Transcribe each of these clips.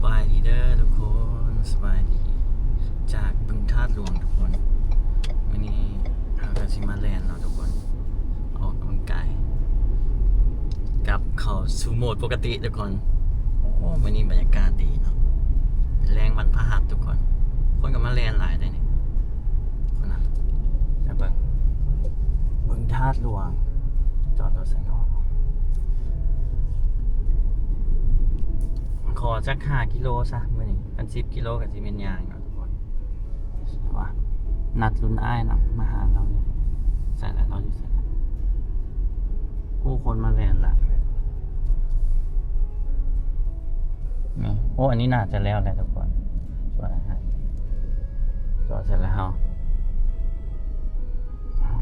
บายดีเด้อทุกคนสบายดีจากบึงธาตุหลวงทุกคนวันนี้เราก็สิมาแลนด์เนาะทุกคนออกกำลังกายกลับเข้าสู่โหมดปกติทุกคนโอ้วันนี้บรรยากาศดีเนาะแรงวันพฤหัสทุกคนคนก็มาแลนด์หลายได้นี่คนนั้นไปเบิ่งบึงธาตุหลวงจอดรถใส่นอกขอจัก5 กิโลซะมื้อนี้กัน10 กิโลกับสิเป็นย่างเนาะทุกคนว่านัดรุ่นอ้ายเนาะมาหาเราเนี่ยใส่แล้วเราอยู่ใส่แล้วผู้คนมาแลนละนี่โอ้อันนี้น่าจะแล้วแหละทุกคนจอดนะจอดเสร็จแล้ว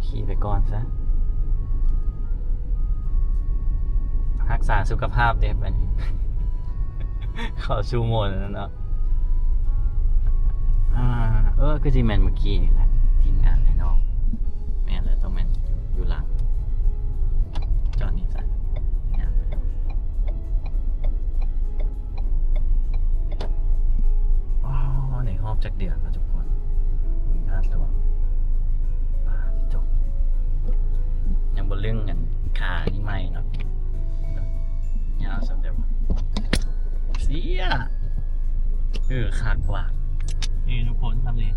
ขี่ไปก่อนซะรักษาสุขภาพเด็กไปนี่เข้าชูโมนแล้วเนาะคือจีแมนเมื่อกี้นี่แหละทีมงานไอ้น้องแมนเลยต้องแมนอยู่หลังจอดนี่ใส่เนี่ยไปดูอ๋อในหอบจากเดือนแล้วทุกคนบึงธาตุหลวงป่าที่จบยังบนเรื่องกันขานี่ไม่เนาะยาวสำเร็จเสียขาดกว่านี่ทุกคนทำเลย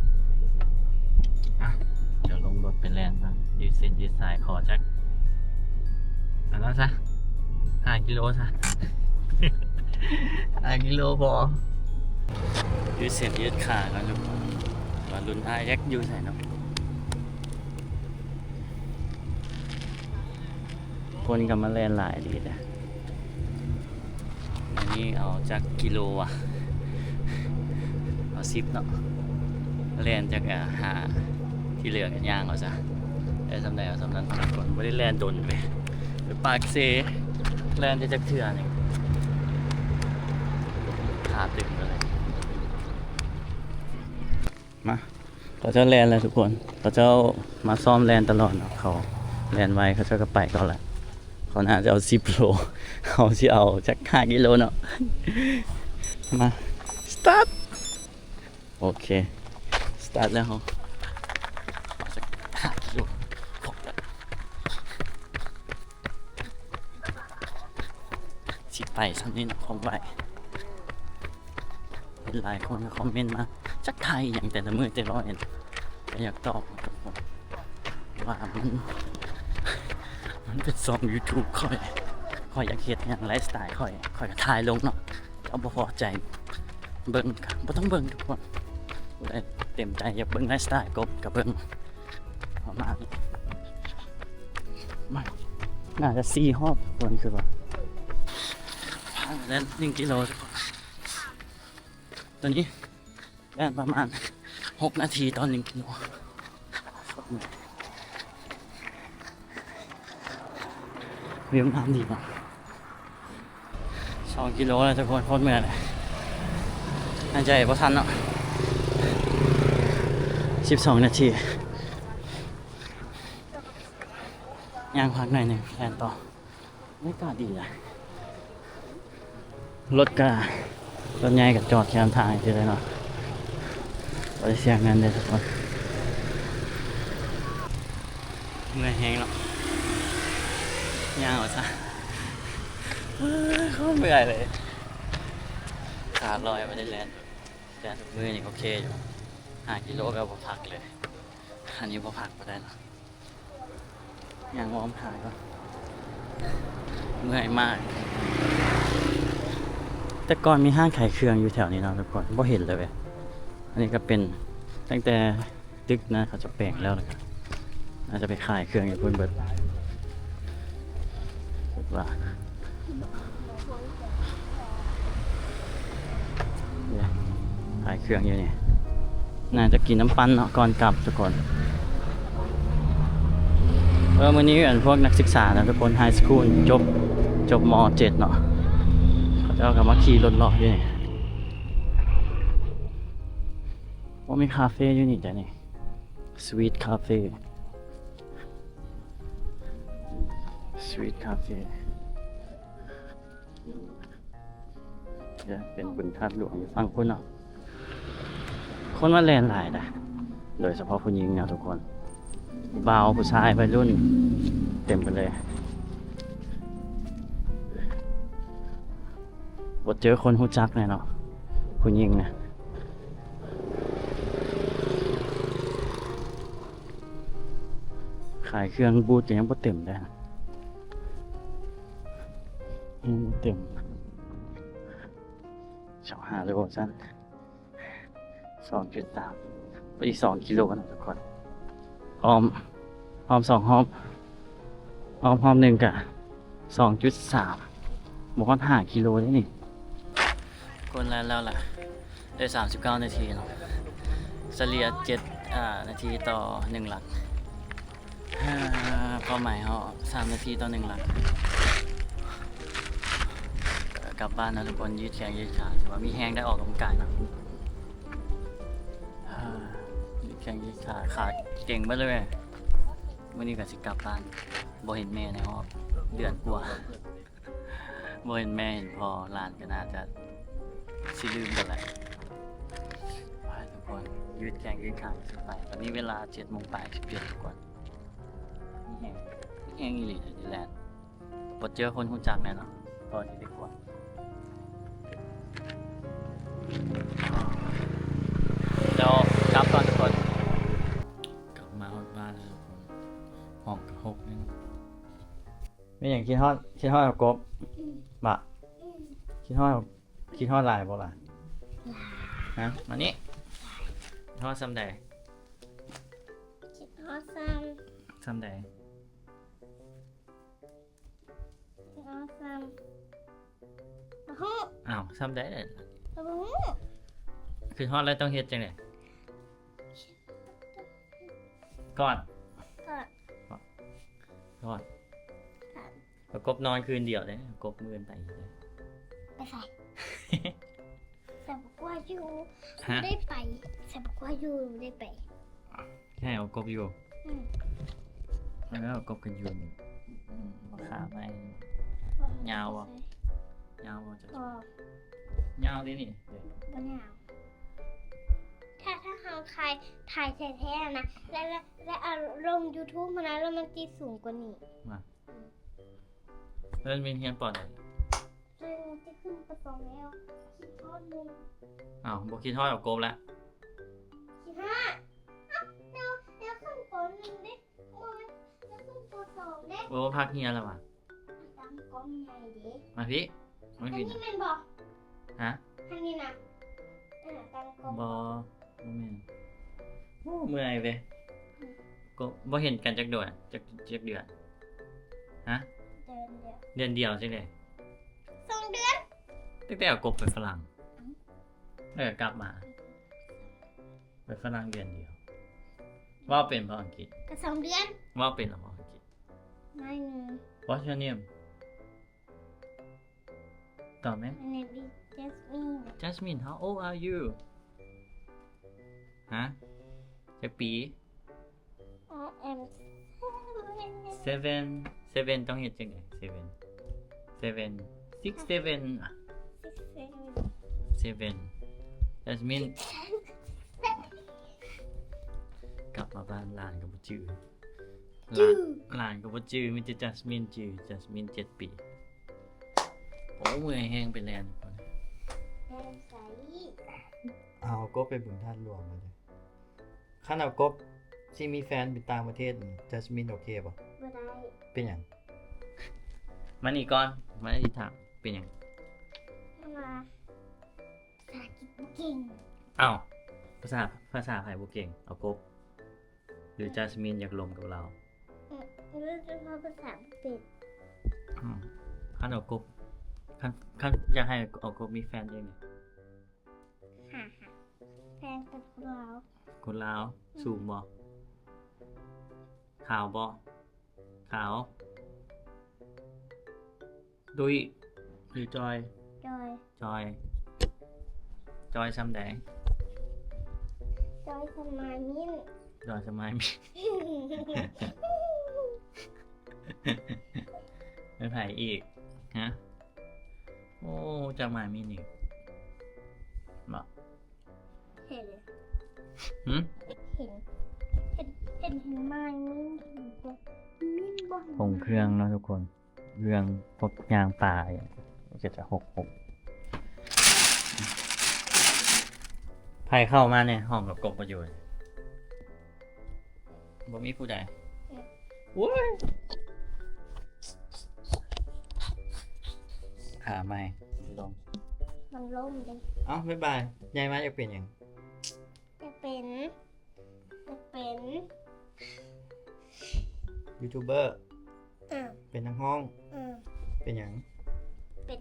เดี๋ยวลงรถเป็นแลนด์นะยืดเส้นยืดสายขอจักแล้วซะ5 กิโลซะ5 กิโลพอยืดเส้นยืดขากันทุกคนว่ารุ่นอายักยืดใส่เนาะคนกับมาแลนด์หลายดีนะอันนี้เอาจากกิโลอ่ะเอา10เนาะแลนจากหาที่เหลือกันย่างเอาซะได้สำได้เอาสำนั้นก่อนไม่ได้แลนดนไปปากเซแลนจะจากเถื่อนี่ขาตึงเลยมาเขาจะแลนเลยทุกคนเขาจะมาซ่อมแลนตลอดเนาะเขาแลนไว้เขาจะก็ไปก่อนแหละเขาน่าจะเอา10 โลเขาที่เอาจาก5 กิโลเนาะมาสตาร์ทโอเคสตาร์ทแล้วเขาสัก5 กิโลพอแล้วสิไปสักนิดของไปหลายคนก็คอมเมนต์มาจักไทยอย่างแต่ละมือแต่ละวันอยากตอบว่ามันเป็นซอง YouTube ค่อยอยากเห็นอย่างไลฟ์สไตล์ค่อยก็ถ่ายลงเนาะเอาบ่พอใจเบิ่งบ่ต้องเบิ่งทุกคนเต็มใจอยากเบิ่งไลฟ์สไตล์กบกับเบิ่งประมาณนี้มันน่าจะ4 รอบทุกคนคือว่าผ่านแล้ว1 กิโลทุกคนตอนนี้แล่นประมาณ6 นาทีตอน1 กิโลวิวน้ำดีมาก2 กิโลแล้วทุกคนโคตรเหนื่อยเลยหายใจพอทันเนาะ12 นาทีย่างพักหน่อยหนึ่งแทนต่อไม่กล้าดีเลยรถใหญ่กับจอดแคมทางทีเลยเนาะบริเสียงเงินเลยทุกคนเมื่อยแห้งเนาะย่างเอาซะเขาเมื่อยเลยขาดลอยไม่ได้แลนแต่มือนี่โอเคอยู่5 กิโลก็พอพักเลยอันนี้พอพักไปได้แล้วย่างวอร์มขาก็เมื่อยมากแต่ก่อนมีห้างขายเครื่องอยู่แถวนี้เนาะทุกคนบ่เห็นเลยเว้ยอันนี้ก็เป็นตั้งแต่ตึกนะเขาจะแปลงแล้วเลยน่าจะไปขายเครื่องอยู่บนเบิดว่าขายเครื่องอยู่นี่น่าจะกินน้ำปั้นเนาะก่อนกลับทุกคนวันนี้พวกนักศึกษานะทุกคนไฮสคูลจบม.7 เนาะเขาจะเอากลับมาขี่รถเลาะอยู่นี่ว่ามีคาเฟ่อยู่นี่แต่นี่สวีทคาเฟ่สวีทคาเฟ่ จะเป็นบึงธาตุหลวงอยู่ฝั่งคุณเนาะคนมาแลนหลายนะโดยเฉพาะผู้หญิงนะทุกคนบ่าวผู้ชายวัยรุ่นเต็มไปเลยบ่เจอคนรู้จักแน่เนาะผู้หญิงนะขายเครื่องบูธยังบ่เต็มได้นะยังบ่เต็ม25 โลสั้น2.3 ไปอีก2 กิโลนะทุกคนออม2 หอบหอบหนึ่งกะ 2.3บอกว่า5 กิโลได้นี่คนแล้วล่ะได้39 นาทีเนาะเฉลี่ย7 นาทีต่อ 1 หลักเป้าหมายเขา3 นาทีต่อ 1 หลักกลับบ้านนะทุกคนยืดแขนยืดขาถือว่ามีแห้งได้ออกกำลังกายนะยืดแขนยืดขาเก่งไปเลยวันนี้ก็สิกลับบ้านบ่เห็นแม่ในห้องเดือนกว่าบ่เห็นแม่เห็นพ่อหลานก็น่าจะสิลืมกันแหละไปทุกคนยืดแขนยืดขาสุดไปตอนนี้เวลา7:17ทุกคนนี่แห้งอีหลีเลยดิแลนด์บ่เจอคนรู้จักแน่เนาะตอนนี้ดีกว่าเดี๋ยวกลับก่อนทุกคนกลับมาบ้านแล้วทุกคนห้องกับ6นี่ไม่อย่างคิดฮอดกับกบบะคิดฮอดหลายบ่ล่ะฮะมานี่คิดฮอดซ้ำใด คิดฮอดซ้ำใด คิดฮอดซ้ำมาฮู้ อ้าวซ้ำใดเลย มาฮู้ คือฮอดแล้วต้องเฮ็ดจังได๋ก่อน ก็ ประกบนอนคืนเดียวเด้ประกบมื้อไปอีกเด้ ไปใส่แต่บอกว่าอยู่ ฮะ ได้ไปแต่บอกว่าอยู่ได้ไป แค่เอากบอยู่ อืม แล้วก็เอากบกันอยู่บ่ขาไป ยาวอ่ะ ยาวบ่จะ ก็ ยาวดินี่เด้ บ่ยาวถ้าเขาถ่ายแท้ๆนะและเอาลง YouTube มานะแล้วมันตีสูงกว่านี้ มาเริ่มเป็นเฮียนปอดไหน ซึ่งจะขึ้นประสงค์แล้วคิดฮอดลุง อ้าวบ่คิดฮอดเอากบแล้ว คิดฮอดแล้วขึ้นปหนึ่งได้โอ้ยแล้วขึ้นปสองได้ โอ้พักเฮียนแล้วว่ะ ตามกล้องใหญ่เด้ มาพี่มา อัน พี่ นี้มันบอก ฮะ อันนี้นะตามกล้อง บ่แม่นโอ้เมื่อยเว้ยก็บ่เห็นกันจักเดือนจักเดือนฮะ เดินเดียว เดือนเดียวใช่เลย 2 เดือน ตั้งแต่เอากบไปฝรั่งแล้วก็กลับมาไปฝรั่งเดือนเดียวว่าเป็นภาษาอังกฤษ ก็2 เดือน ว่าเป็นภาษาอังกฤษ ไม่หนึ่ง What's your name ตอบไหม อันนี้ดิJasmine Jasmine how old are you ฮะจะปี I am 7 ต้องเฮ็ดจังได๋7 6 7 อ่ะ 7 Jasmine กลับมาบ้านหลานก็บ่จื้อหลานก็บ่จื้อมีแต่ Jasmine จื้อ Jasmine 7 ปีโอ้เมื่อยแฮงไปแลนด์ก่อน ใส เอากบไปบึงธาตุหลวงมาเลยคันเอากบสิมีแฟนเป็นต่างประเทศ Jasmine โอเคป่ะ บ่ได้ เป็นหยังมานี่ก่อนมาอีถามเป็นหยัง มาภาษาอังกฤษบ่เก่ง อ้าวภาษาไทยบ่เก่งเอากบหรือ Jasmine อยากลมกับเรา รู้จักภาษาเป็ด คันเอากบคันอยากให้เอากบมีแฟนยังไง ฮ่าแฟนเป็นคนลาว คนลาวสูงบ่ขาวบ่ขาวดุยหรือจอย จอย จอยซ้ำแดง จอยสมายมิ้น จอยสมัยมี ไม่ไผอีกฮะโอ้จะมามีนี่ หืม เห็นเห็นไหมนิ่มบ่ ผงเครื่องเนาะทุกคนเครื่องพวกยางป่าเนี่ยจะหกไผเข้ามาเนี่ยห้องกับกบประโยชน์บ่มีผู้ใดโว้ยขาไม่ลง มันล่มเลย เอ้าบ๊ายบายยายมาจะเป็นหยัง จะเป็น ยูทูบเบอร์ อ่า เป็นทั้งห้อง อ่า เป็นหยัง เป็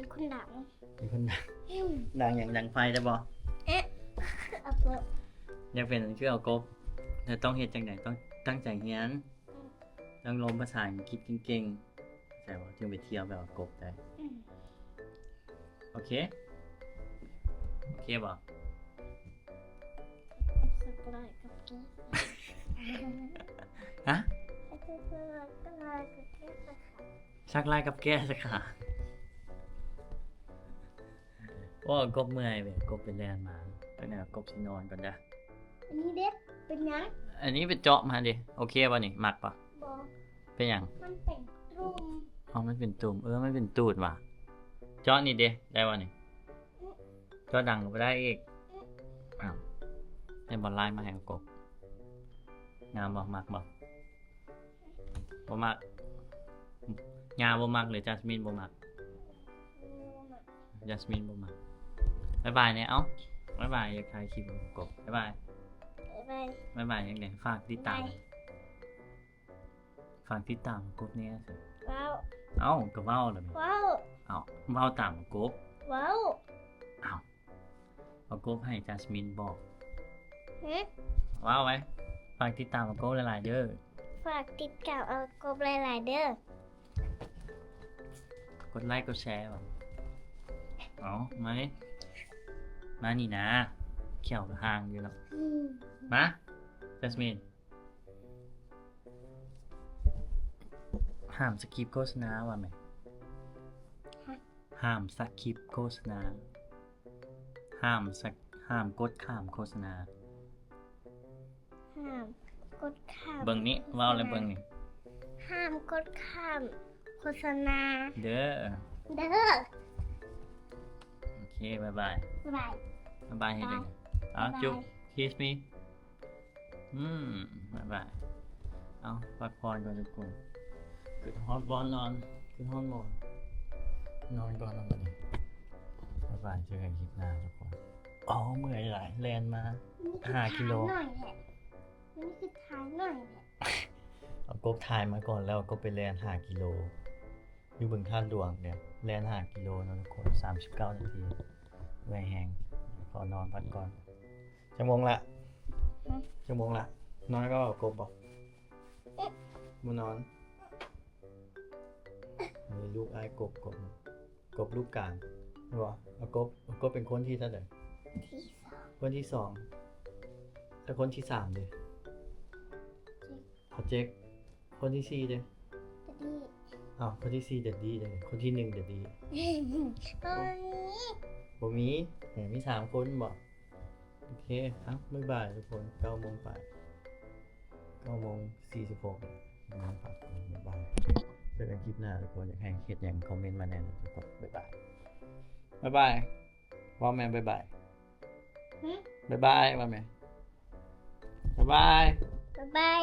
นคนดัง เป็นคนดัง อืม ดังอย่างดังไฟได้บ่ เอาเถอะ อยากเป็นชื่อเอากบแต่ต้องเฮ็ดจังไดต้องตั้งใจเรียนต้องลมภาษาอังกฤษเก่งๆแต่ว่าจึงไปเที่ยวแบบเอากบได้ อืม โอเคบ่ สักลายกับแก้ ฮะ สักลายกับแก้สักค่ะ ชักลายกับแก้สักขาว่ากบเมื่อยเว้ยกบเป็นแลนมาตอนนี้กบสินอนก่อนจ้ะ อันนี้เด็กเป็นยัง อันนี้เป็นเจาะมาดิโอเคป่ะนี่มักป่ะ บอ เป็นหยัง มันเป็นรูม อ๋อมันเป็นตุ่มมันเป็นตูดว่ะเจาะนี่เด้ได้ป่ะนี่เจาะดังไปได้อีกอ้าวให้บอลไล่มาให้เอากบงามบ่มักบ่มักงามบ่มักหรือจัสมินบ่มักจัสมินบ่มักบ๊ายบายเนี่ยเอ้าบ๊ายบายอย่าคลายคลิปกับกบบ๊ายบาย บ๊ายบาย บ๊ายบายยังไงฝากติดตามกบเนี่ยสิ ว้าว เอ้าก็เว้าเลย ว้าว เอ้าเว้าตามกบ ว้าว เอ้าเอากบให้จัสมินบอก ฮะ ว้าวไว้ฝากติดตามกบหลายๆเด้อ ฝากติดตามเอากบหลายๆเด้อก ดไลค์กดแชร์ว่ะเอามานี่มานี่นะเขี่ยวห่างอยู่แล้ว อืม มาจัสมินห้ามสกิปโฆษณาว่ะไหมห้ามสกิปโฆษณาห้ามกดข้ามโฆษณา ห้ามกดข้าม เบิ่งนี้ว้าวเลยเบิ่งนี่ ห้ามกดข้ามโฆษณา เด้อ เด้อ โอเคบ๊ายบาย บาย บ๊ายบายให้ดึง บ๊ายบาย จุ๊บ kiss me บ๊ายบายเอาพักผ่อนก่อนทุกคนขึ้นฮอตบอลนอนขึ้นห้องนอนก่อนนอนก่อนบ๊ายบายเจอกันคลิปหน้าทุกคนอ๋อเมื่อยหลายแลนมา 5 กิโล หน่อยแหละนี่คือท้ายหน่อยแหละ เอากบถ่ายมาก่อนแล้วก็ไปแลน5 กิโลอยู่บึงท่านหลวงเนี่ยแลน5 กิโลนะทุกคน39 นาทีเมื่อยแหงขอนอนพักก่อนชั่วโมงละนอนก็เอากบบอกมานอนมีลูกไอ้กบลูกกลางใช่ปะเอากบเป็นคนที่เท่าไหร่ ที่สอง คนที่2แล้วคนที่3เลยเอาเจ๊กคนที่4เลย จะดี อ้าวคนที่4เด็ดดีเลยคนที่1เด็ดดี ตอนนี้ บ่มีมี3คนบอกโอเคบ๊ายบายทุกคน9 โมงไป9 โมง 46นอนพักก่อนบ๊ายบายเจอกันคลิปหน้าทุกคนอยากให้เฮ็ดหยังคอมเมนต์มาแน่นอนทุกคนบ๊ายบายว่าแม่บ๊ายบาย หึ บ๊ายบายว่าแม่บ๊ายบาย บ๊ายบาย